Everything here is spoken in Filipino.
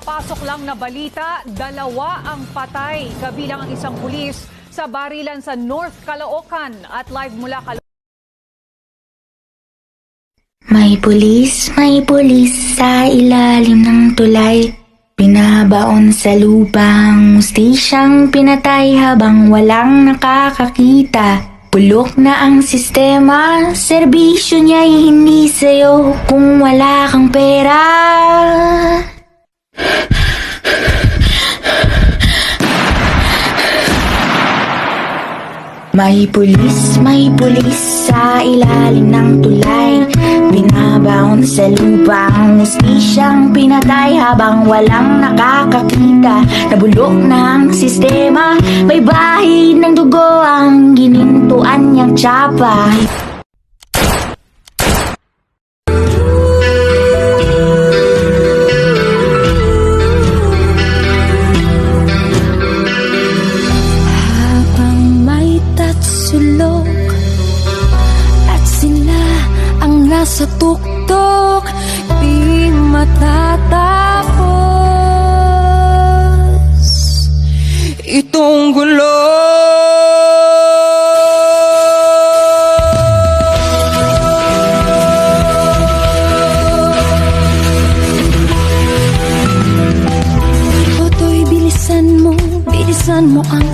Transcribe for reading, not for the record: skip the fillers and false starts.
Kakapasok lang na balita, 2 ang patay, kabilang ang isang pulis sa barilan sa North Caloocan. At live mula May pulis sa ilalim ng tulay. Binabaon sa lubang, mustisyang pinatay habang walang nakakakita. Bulok na ang sistema, serbisyo niya'y hindi sa'yo kung wala kang pera. May pulis sa ilalim ng tulay. Binabaon sa lupang, mustisyang pinatay habang walang nakakakita. Nabulok na ang sistema, may bahid ng dugo ang ginintuan niyang tsapa. Sa tuktok, di matatapos itong gulo. Toto'y bilisan mo ang